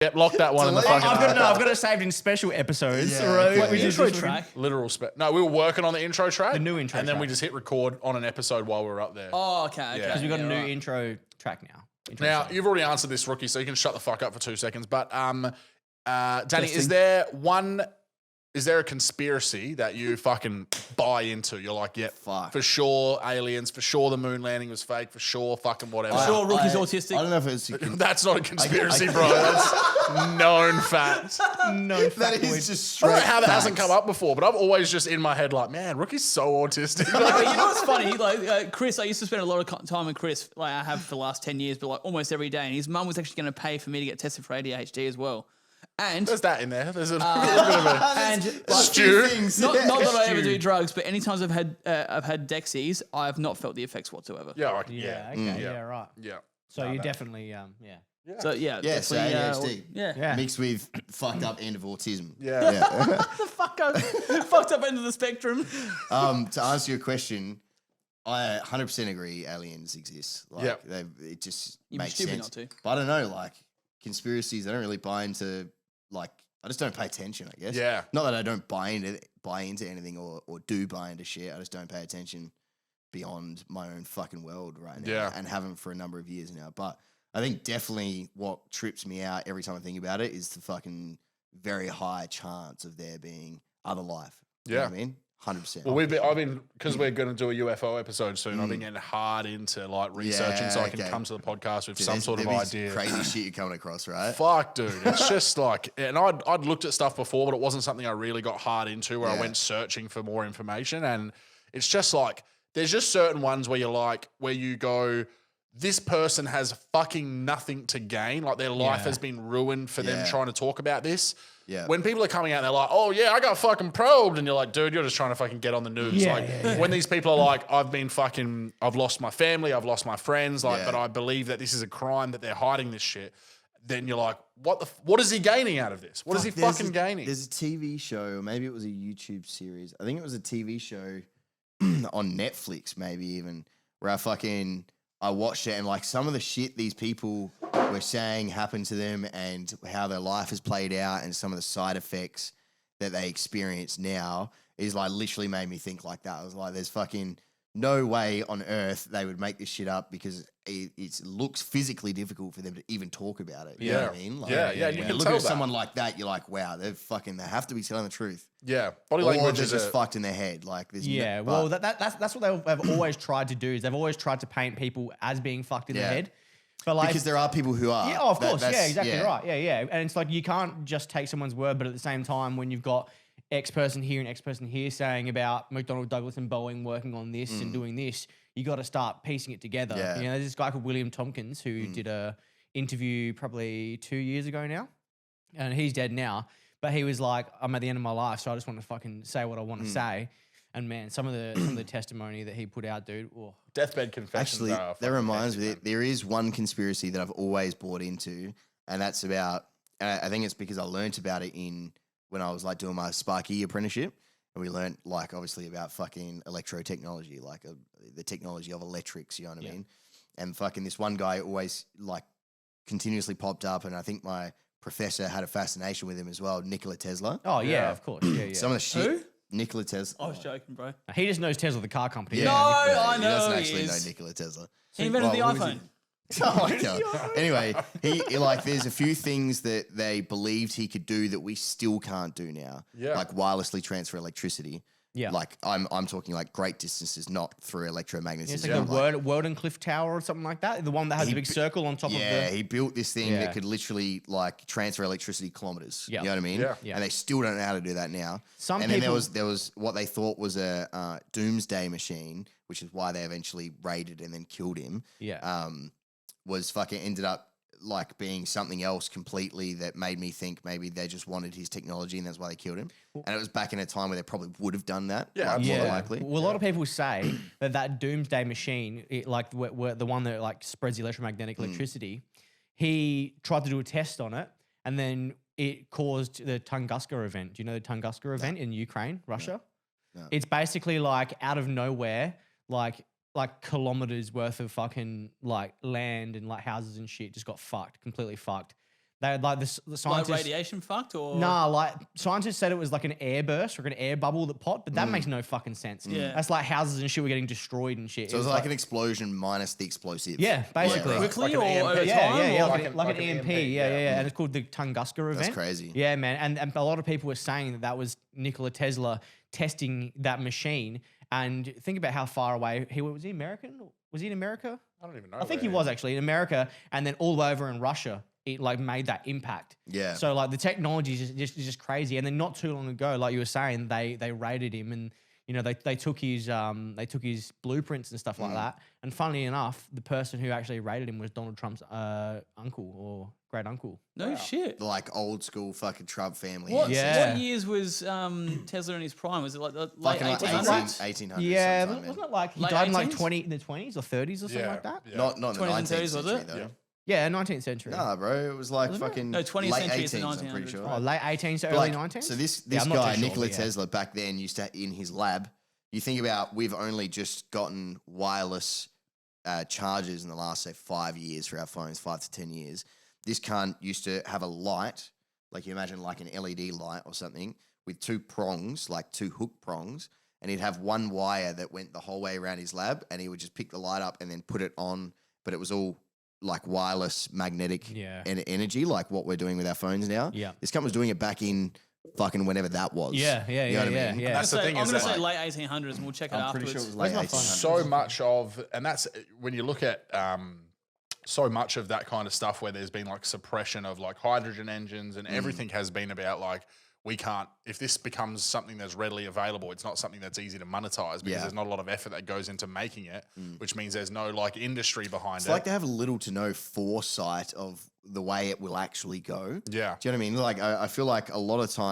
Yep, lock that one in the Delete. fucking. I've got it saved in special episodes. Yeah, right? okay. We The just intro track. Literal No, we were working on the intro track. The new intro And then we track. just hit record on an episode while we were up there. Oh, okay. Yeah. Because we got a new right. intro track now. Intro Now, song. you've already answered this, Rookie, so you can shut the fuck up for 2 seconds. But, Danny, is Testing. there a conspiracy that you fucking buy into? You're like, yeah, Fuck. for sure aliens, for sure the moon landing was fake, for sure fucking whatever. Sure, Rookie's autistic. I don't know if it's... That's not a conspiracy, bro. That's known fact. no, that is just I don't know straight how that hasn't facts. come up before, but I've always just in my head like, man, Rookie's so autistic. But you know what's funny? Like Chris, I used to spend a lot of time with Chris, like I have for the last 10 years, but like almost every day. And his mum was actually going to pay for me to get tested for ADHD as well. And There's that in there. There's a little bit of a and stew. not that I ever do drugs, but any times I've had Dexies, I have not felt the effects whatsoever. Yeah, like, Yeah, yeah. okay, yeah, right. Yeah. So you definitely, yeah. So yeah, Yeah, so definitely, ADHD. yeah. Mixed with fucked up end of autism. Yeah. Fucked up end of the spectrum. To answer your question, I 100% agree aliens exist. Like, Yep. it just You'd be makes stupid sense. not to. But I don't know, like, conspiracies, I don't really buy into, like, I just don't pay attention, I guess. Yeah. Not that I don't buy into anything or do buy into shit. I just don't pay attention beyond my own fucking world right now. Yeah. And haven't for a number of years now. But I think definitely what trips me out every time I think about it is the fucking very high chance of there being other life. You know Yeah. what I mean? 100%. Well, I've been, because we're going to do a UFO episode soon, I've been getting hard into like researching so I can okay. come to the podcast with Dude, some there's- sort of there be idea. Crazy shit you're coming across, right? Fuck, dude. It's just like, and I'd looked at stuff before, but it wasn't something I really got hard into where I Yeah. went searching for more information. And it's just like, there's just certain ones where you're like, where you go, this person has fucking nothing to gain. Like their life Yeah. has been ruined for them Yeah. trying to talk about this. Yeah. When people are coming out and they're like, oh yeah, I got fucking probed. And you're like, dude, you're just trying to fucking get on the news. Yeah, like yeah, when these people are like, I've lost my family, I've lost my friends, like, Yeah. but I believe that this is a crime, that they're hiding this shit. Then you're like, what is he gaining out of this? What is he There's fucking gaining? There's a TV show, or maybe it was a YouTube series. I think it was a TV show on Netflix, maybe even, where I watched it and like some of the shit these people were saying happened to them and how their life has played out and some of the side effects that they experience now is like literally made me think like that. I was like, there's fucking no way on earth they would make this shit up because it looks physically difficult for them to even talk about it. You know what I mean? Like, Yeah, and you when can look tell at that. someone like that, you're like, wow, they have to be telling the truth. Yeah. Body Or language they're is just fucked in their head. Like, there's Yeah, but- well, that's what they've always tried to do is they've always tried to paint people as being fucked in the Yeah. head. But like, because there are people who are. yeah, of course, yeah, that's- exactly right, yeah, and it's like you can't just take someone's word, but at the same time, when you've got X person here and X person here saying about McDonnell Douglas and Boeing working on this and doing this, you got to start piecing it together. Yeah. You know, there's this guy called William Tompkins who did a interview probably 2 years ago now, and he's dead now. But he was like, I'm at the end of my life, so I just want to fucking say what I want to say. And man, some of the testimony that he put out, dude. Oh. deathbed confessions. Actually, are that fucking reminds me, hectic, man. there is one conspiracy that I've always bought into, and that's about, and I think it's because I learnt about it when I was like doing my Sparky apprenticeship, and we learnt like obviously about fucking electrotechnology, like the technology of electrics, you know what I mean? And fucking this one guy always like continuously popped up, and I think my professor had a fascination with him as well, Nikola Tesla. Oh yeah, Yeah. of course, yeah. Some of the shit. Who? Nikola Tesla. I was joking, bro. He just knows Tesla, the car company. No, I he know doesn't he actually is. know Nikola Tesla. He invented the Well, who is iPhone. he? Oh my God. Anyway, he like there's a few things that they believed he could do that we still can't do now. Yeah. Like wirelessly transfer electricity. Yeah. Like I'm talking like great distances, not through electromagnetism. It's like the Wardenclyffe Tower or something like that. The one that has He the big bu- circle on top of yeah, the. he built this thing Yeah. that could literally like transfer electricity kilometers. Yeah. You know what I mean? Yeah. Yeah. And they still don't know how to do that now. Some and then people- there was what they thought was a doomsday machine, which is why they eventually raided and then killed him. Yeah. Was fucking ended up like being something else completely that made me think maybe they just wanted his technology and that's why they killed him. And it was back in a time where they probably would have done that. Yeah, like, more Yeah. than likely. Well, a lot of people say that doomsday machine, like the one that like spreads the electromagnetic electricity, he tried to do a test on it, and then it caused the Tunguska event. Do you know the Tunguska event in Ukraine, Russia? No. It's basically like out of nowhere, like kilometers worth of fucking like land and like houses and shit just got fucked, completely fucked. They had like the Like scientists. radiation fucked or Nah, like scientists said it was like an air burst or an air bubble that popped, but that makes no fucking sense. Yeah. That's like houses and shit were getting destroyed and shit. So it was like an explosion minus the explosive. yeah, basically. right. quickly Like an or EMP. over Yeah, time? yeah, yeah, or- like an EMP. Yeah. And it's called the Tunguska event. crazy. Yeah, man. And a lot of people were saying that was Nikola Tesla testing that machine. And think about how far away he was. He American? Was he in America? I don't even know. I think he was actually in America, and then all over in Russia, it like made that impact. Yeah. So like the technology is just crazy. And then not too long ago, like you were saying, they raided him, and you know they took his blueprints and stuff like that. And funnily enough, the person who actually raided him was Donald Trump's uncle or great uncle. No shit. Like old school fucking Trump family. What, Yeah. what years was Tesla in his prime? Was it like the late Fucking like 1800s? 1800s. Yeah, sometime, wasn't man. it like he Late died in like 18s? in the 20s or 30s or something like that? Yeah. Not in the 20s and 19th 30s, was century, it? though. Yeah, 19th century. Nah, bro, it was like Wasn't it? fucking No, 20th late century to 18s, I'm pretty 1900s, sure. Oh, late 18s to But, early like, 19s? So this Yeah, I'm not guy, too sure, Nikola but yeah. Tesla, back then used to in his lab. You think about we've only just gotten wireless chargers in the last say 5 years for our phones, 5 to 10 years. This cunt used to have a light, like you imagine like an LED light or something, with two prongs, like two hook prongs, and he'd have one wire that went the whole way around his lab, and he would just pick the light up and then put it on, but it was all like wireless magnetic Yeah. energy, like what we're doing with our phones now. Yeah. This cunt was doing it back in fucking whenever that was. Yeah, yeah, You know what I yeah, mean? yeah. That's the thing I'm is going to that say late 1800s and we'll check it I'm afterwards. pretty sure it was Where's late my phone? 1800s. So much of, and that's when you look at so much of that kind of stuff where there's been like suppression of like hydrogen engines and everything has been about like, we can't, if this becomes something that's readily available, it's not something that's easy to monetize because Yeah. there's not a lot of effort that goes into making it, which means there's no like industry behind It's it. like they have little to no foresight of the way it will actually go. Yeah. Do you know what I mean? Like, I feel like a lot of times,